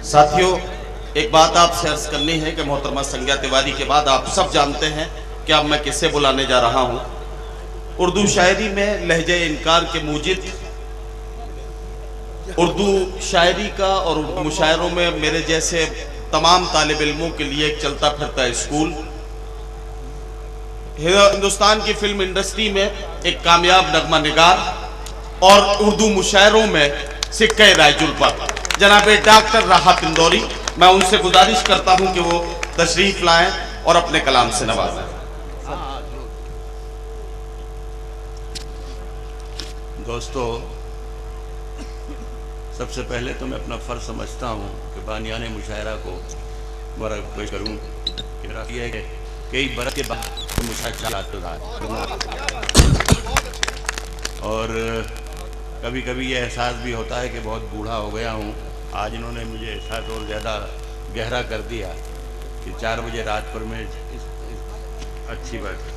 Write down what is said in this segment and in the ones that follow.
साथियों, एक बात आपसे अर्ज करनी है कि मोहतरमा संज्ञा तिवारी के बाद आप सब जानते हैं कि अब मैं किससे बुलाने जा रहा हूं। उर्दू शायरी में लहजे इनकार के मूजिद, उर्दू शायरी का और उर्दू मुशायरों में मेरे जैसे तमाम तालिब इल्मों के लिए एक चलता फिरता स्कूल, हिंदुस्तान की फिल्म इंडस्ट्री में एक कामयाब नगमा निगार और उर्दू मुशायरों में सिक्के रायजुल पर जनाब डॉक्टर राहत इंदौरी, मैं उनसे गुजारिश करता हूं कि वो तशरीफ लाएं और अपने कलाम से नवाजें। दोस्तों, सबसे पहले तो मैं अपना फ़र्ज समझता हूँ कि बानियाने मुशायरा को मुबारकबाद करूँ कि कई बरस के बाद मुशायरा और कभी कभी ये एहसास भी होता है कि बहुत बूढ़ा हो गया हूँ। आज इन्होंने मुझे एहसास और ज़्यादा गहरा कर दिया कि 4 बजे रात पर मैं अच्छी बात है,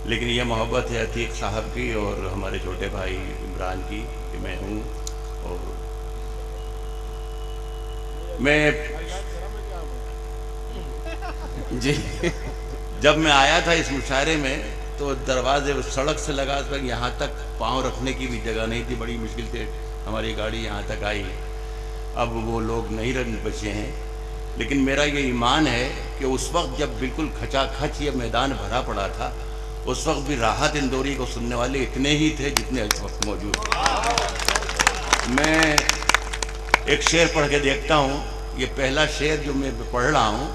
लेकिन यह मोहब्बत है अतीक साहब की और हमारे छोटे भाई इमरान की कि मैं हूँ। और मैं जी जब मैं आया था इस मुशायरे में तो दरवाजे सड़क से लगा तक यहाँ तक पाँव रखने की भी जगह नहीं थी, बड़ी मुश्किल से हमारी गाड़ी यहाँ तक आई। अब वो लोग नहीं रन बचे हैं, लेकिन मेरा ये ईमान है कि उस वक्त जब बिल्कुल खचाखच ये मैदान भरा पड़ा था, उस वक्त भी राहत इंदौरी को सुनने वाले इतने ही थे जितने इस वक्त मौजूद थे। मैं एक शेर पढ़ के देखता हूँ। ये पहला शेर जो मैं पढ़ रहा हूँ,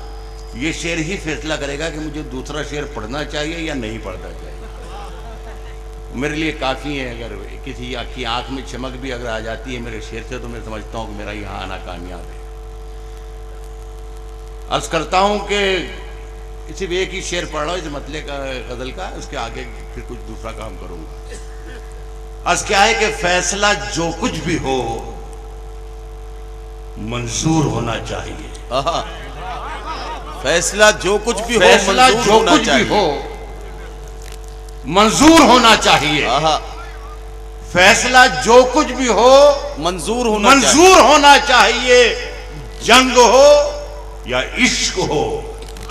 ये शेर ही फैसला करेगा कि मुझे दूसरा शेर पढ़ना चाहिए या नहीं पढ़ना चाहिए। मेरे लिए काफ़ी है, अगर किसी की आंख में चमक भी अगर आ जाती है मेरे शेर से, तो मैं समझता हूँ कि मेरा यहाँ आना कामयाब है। अर्ज करता हूँ कि सिर्फ एक ही शेर पढ़ रहा हूँ इस मतले का गज़ल का, उसके आगे फिर कुछ दूसरा काम करूँगा। अर्ज क्या है कि फैसला जो कुछ भी हो मंजूर होना चाहिए। फैसला जो कुछ भी हो, फैसला जो कुछ भी हो मंजूर होना चाहिए। फैसला जो कुछ भी हो मंजूर होना चाहिए। जंग हो या इश्क हो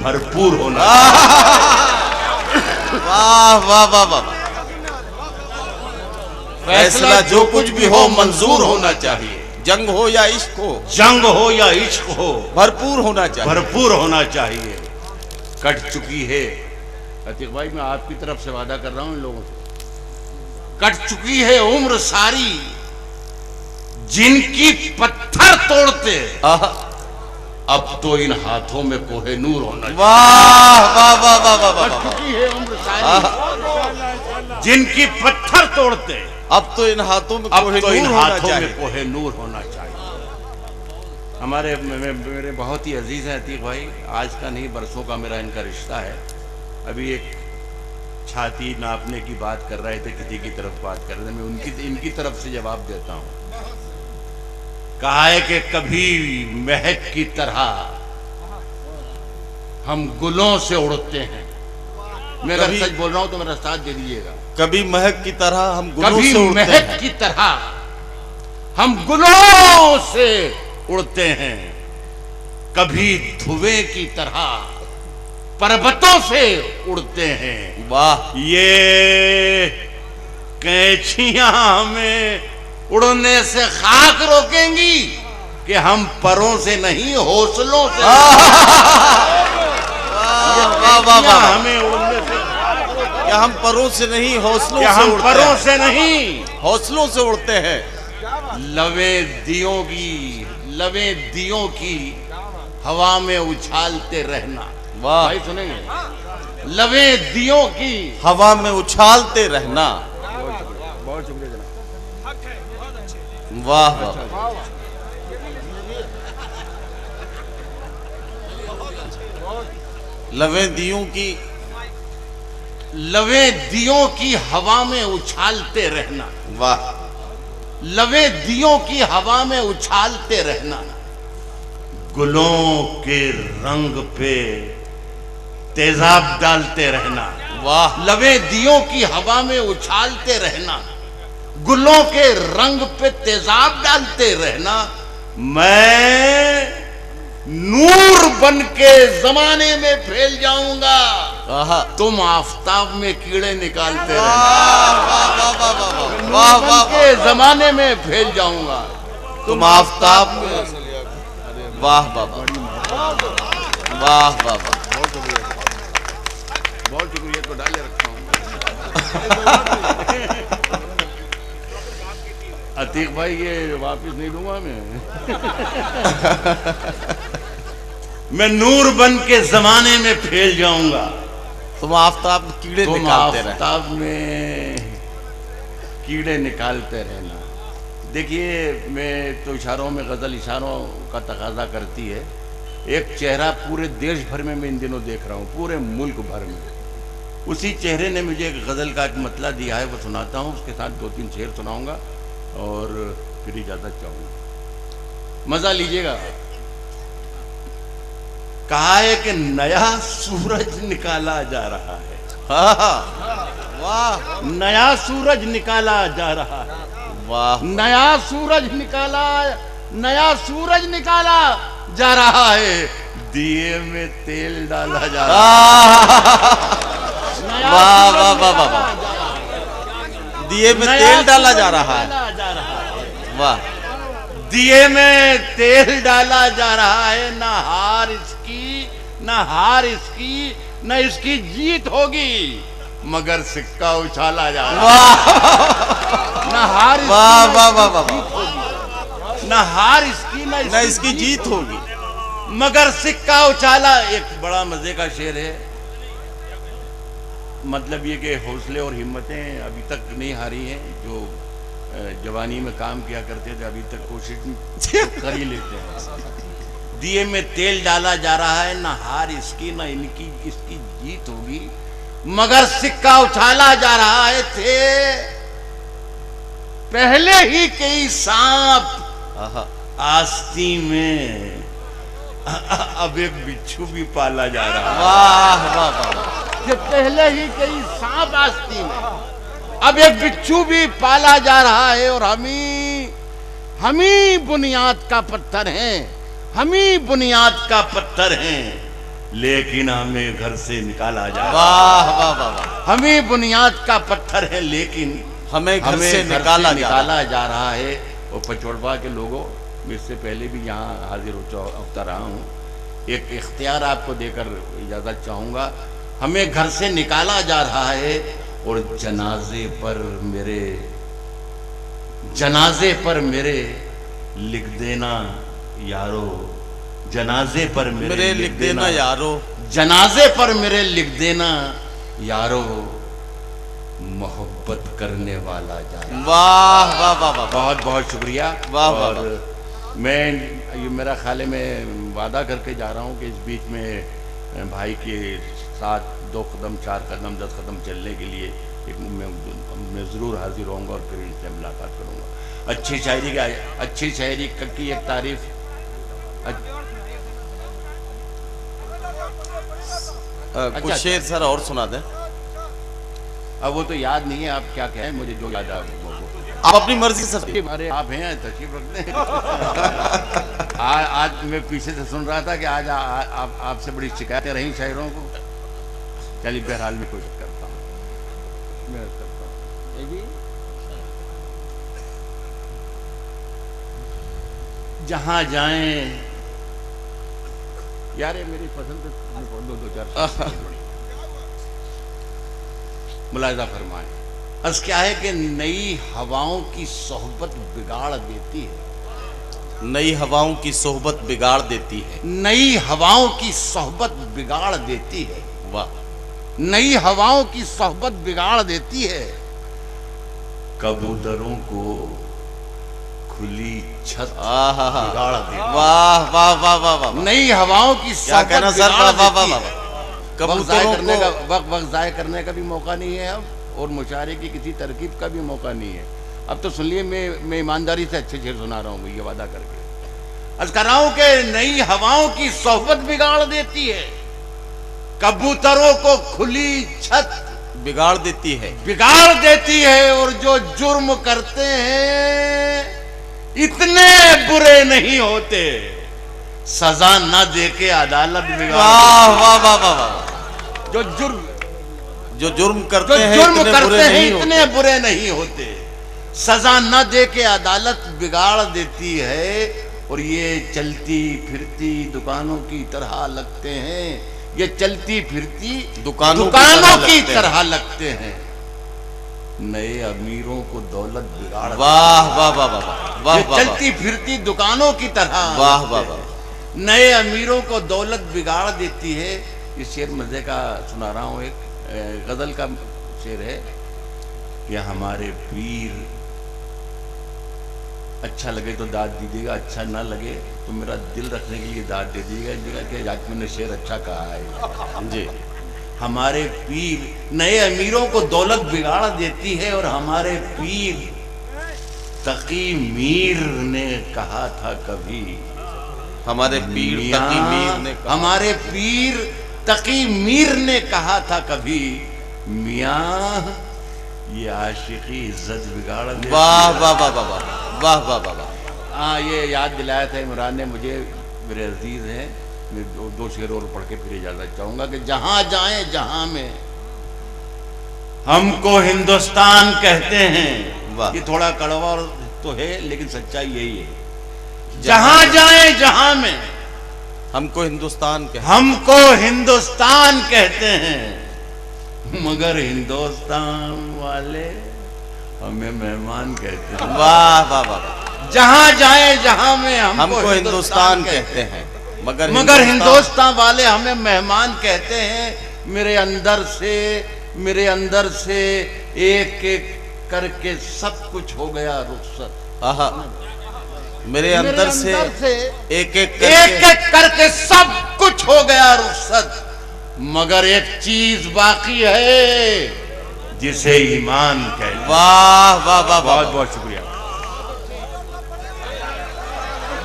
भरपूर होना वाह वाह वाह वाह। फैसला जो कुछ भी हो मंजूर होना चाहिए। जंग हो या इश्क हो, जंग हो या इश्क हो भरपूर होना चाहिए। भरपूर होना चाहिए। कट चुकी है, अतीक भाई मैं आपकी तरफ से वादा कर रहा हूं इन लोगों से, कट चुकी है उम्र सारी जिनकी पत्थर तोड़ते, अब तो इन हाथों में कोहे नूर होना चाहिए। वाह वाह वाह वाह वाह। कट चुकी है उम्र सारी जिनकी पत्थर तोड़ते, अब तो इन हाथों में कोहे नूर होना चाहिए। हमारे मेरे बहुत ही अजीज हैं अतीक भाई, आज का नहीं बरसों का मेरा इनका रिश्ता है। अभी एक छाती नापने की बात कर रहे थे, किसी की तरफ बात कर रहे थे, मैं इनकी तरफ से जवाब देता हूँ। कहा है कि कभी महक की तरह हम गुलों से उड़ते हैं। मैं अगर सच बोल रहा हूं तो मेरा साथ दे दीजिएगा। कभी महक की तरह हम गुलों से उड़ते हैं। महक की तरह हम गुलों से उड़ते हैं, कभी धुएं की तरह पर्वतों से उड़ते हैं। वाह। ये कैंचियां हमें उड़ने से खाक रोकेंगी कि हम परों से नहीं हौसलों से। हमें उड़ने से, क्या हम परों से नहीं हौसलों से हम उड़ते परों हैं। से नहीं हौसलों से उड़ते हैं। लवे दियों की हवा में उछालते रहना। वाह भाई सुनेंगे, लवे दियों की हवा में उछालते रहना। बहुत शुक्रिया जनाब। वाह वाह। लवे दियों की हवा में उछालते रहना। वाह। लवे दियों की हवा में उछालते रहना, गुलों के रंग पे तेजाब डालते रहना। वाह। लवे दियों की हवा में उछालते रहना, गुलों के रंग पे तेजाब डालते रहना, मैं नूर बन के जमाने में फैल जाऊंगा, आहा, तुम आफताब में कीड़े निकालते रहना। वाह वाह वाह वाह वाह वाह वाह, के जमाने में फैल जाऊंगा, तुम आफताब में, वाह वाह वाह वाह वाह वाह, बहुत शुक्रिया तो डाले रखा हूँ। अतीक भाई ये वापस नहीं दूंगा मैं नूर बन के जमाने में फैल जाऊंगा, तुम आफताब में कीड़े तुम निकालते रहे। आफताब में कीड़े निकालते रहना। देखिए, मैं तो इशारों में गजल इशारों का तकाजा करती है। एक चेहरा पूरे देश भर में मैं इन दिनों देख रहा हूँ, पूरे मुल्क भर में। उसी चेहरे ने मुझे एक गजल का एक मतला दिया है, वो सुनाता हूँ, उसके साथ 2-3 शेर सुनाऊंगा और फिर इजाजत चाहूंगा, मजा लीजिएगा। कहा है कि नया सूरज निकाला जा रहा है, वाह, नया सूरज निकाला जा रहा है, वाह, नया सूरज निकाला, नया सूरज निकाला जा रहा है, दिए में तेल डाला जा रहा है। नया वाह सूरज वाह वाह वाह निकाला वाह, जा रहा है, दिए में नया तेल डाला सूरज जा रहा है, निकाला जा रहा है, वाह, दिए में तेल डाला जा रहा है। ना हार इसकी, ना हार इसकी, ना इसकी जीत होगी, मगर सिक्का उछाला जा रहा है। ना हार इसकी, वाह ना वाह इसकी वाह वाह, जीत होगी। ना हार इसकी, ना इसकी जीत होगी, मगर सिक्का उछाला। एक बड़ा मजे का शेर है, मतलब ये कि हौसले और हिम्मतें अभी तक नहीं हारी हैं। जो जवानी में काम किया करते थे, अभी तक कोशिश कर ही लेते हैं। दिए में तेल डाला जा रहा है, ना हार इसकी, ना इनकी इसकी जीत होगी, मगर सिक्का उछाला जा रहा है। थे पहले ही कई सांप आहा, आस्ती में, अब एक बिच्छू भी पाला जा रहा है। वाह वाह वाह, कि पहले ही कई सांप आस्ती में, अब एक बिच्छू भी पाला जा रहा है। और हम ही बुनियाद का पत्थर हैं, हम ही बुनियाद का पत्थर हैं, लेकिन हमें घर से निकाला जा रहा है। वाह वाह वाह वाह, हम ही बुनियाद का पत्थर है, लेकिन हमें घर से निकाला जा रहा है। और पचौड़वा के लोगों, मैं इससे पहले भी यहाँ हाजिर होता रहा हूँ, एक इख्तियार आपको देकर इजाज़त चाहूँगा। हमें घर से निकाला जा रहा है, और जनाजे पर मेरे लिख देना यारो, जनाजे पर मेरे लिख देना यारो, जनाजे पर मेरे लिख देना यारो, मोहब्बत करने वाला जा रहा है। वाह वाह वाह वाह, बहुत बहुत शुक्रिया। वाह वाह और मैं ये मेरा ख्याल है, मैं वादा करके जा रहा हूँ कि इस बीच में भाई के साथ 2 कदम 4 कदम 10 कदम चलने के लिए मैं ज़रूर हाजिर होऊंगा और फिर इनसे मुलाकात करूंगा। अच्छी शायरी की एक तारीफ। कुछ शेर सर और सुना दें। अब वो तो याद नहीं है, आप क्या कहें, मुझे जो याद आ वो आप अपनी मर्जी से अरे आप हैं, तशरीफ रखते हैं। आज मैं पीछे से सुन रहा था कि आज आपसे बड़ी शिकायतें रही शायरों को। चलिए बहरहाल में कोशिश करता हूँ, जहाँ जाएं यार, ये मेरी पसंद दो चार मुलाहिजा फरमाएं। अर्ज़ क्या है कि नई हवाओं की सोहबत बिगाड़ देती है, नई हवाओं की सोहबत बिगाड़ देती है, नई हवाओं की सोहबत बिगाड़ देती है, वाह, नई हवाओं की सोहबत बिगाड़ देती है। कबूतरों को खुली छत बिगाड़ देती है। वाह वाह वाह वाह वाह, नई हवाओं की क्या कहना सर, वाह वाह वाह वाह, कबूतरों को वक्त ज़ाय करने का भी मौका नहीं है अब, और मुशायरे की किसी तरकीब का भी मौका नहीं है। अब तो सुनिए, मैं ईमानदारी से अच्छे शेर सुना रहा हूँ, ये वादा करके अर्ज़ कर रहा हूँ कि नई हवाओं की सोहबत बिगाड़ देती है, कबूतरों को खुली छत बिगाड़ देती है, बिगाड़ देती है। और जो जुर्म करते हैं इतने बुरे नहीं होते, सजा न दे के अदालत बिगाड़। वाह वाह वाह वाह वाह। जो जुर्म करते हैं इतने बुरे नहीं होते, सजा न दे के अदालत बिगाड़ देती है। और ये चलती फिरती दुकानों की तरह लगते हैं, ये चलती फिरती दुकानों की तरह लगते हैं। नए अमीरों को दौलत बिगाड़। वाह वाह वाह वाह वाह। चलती फिरती दुकानों की तरह। वाह वाह वाह। नए अमीरों को दौलत बिगाड़ देती है। इस शेर मजे का सुना रहा हूं, एक गजल का शेर है कि हमारे पीर, अच्छा लगे तो दाद दीजिएगा, अच्छा ना लगे तो मेरा दिल रखने के लिए दाद दे दीजिएगा कि आज मैंने शेर अच्छा कहा है जी। हमारे पीर, नए अमीरों को दौलत बिगाड़ देती है। और हमारे पीर तकी मीर ने कहा था कभी, हमारे पीर तकी मीर ने कहा, हमारे पीर तकी मीर ने कहा था कभी, मियां ये आशिकी इज्जत बिगाड़ देती। वाह वाह वाह वाह वाह वाह वाह वाह। हाँ, ये याद दिलाया था इमरान ने मुझे, मेरे अजीज हैं। मैं दो शेर और पढ़ के फिर इजाजत चाहूंगा कि जहां जाए जहां में हमको हिंदुस्तान कहते हैं। ये थोड़ा कड़वा तो है लेकिन सच्चाई यही है। जहां जाए जहां में हमको हिंदुस्तान कहते हैं, मगर हिंदुस्तान वाले हमें मेहमान कहते हैं। वाह वाह वाह। जहां जाए जहां में हमको हिंदुस्तान कहते हैं, मगर हिंदुस्तान वाले हमें मेहमान कहते हैं। मेरे अंदर से एक एक करके सब कुछ हो गया रुखसत। मेरे अंदर से एक एक करके सब कुछ हो गया रुखसत। मगर एक चीज बाकी है जिसे ईमान कहते हैं। वाह वाह वाह, बहुत बहुत शुक्रिया।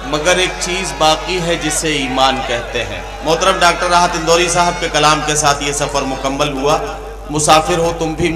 मगर एक चीज बाकी है जिसे ईमान कहते हैं। मोहतरम डॉक्टर राहत इंदौरी साहब के कलाम के साथ ये सफर मुकम्मल हुआ। मुसाफिर हो तुम भी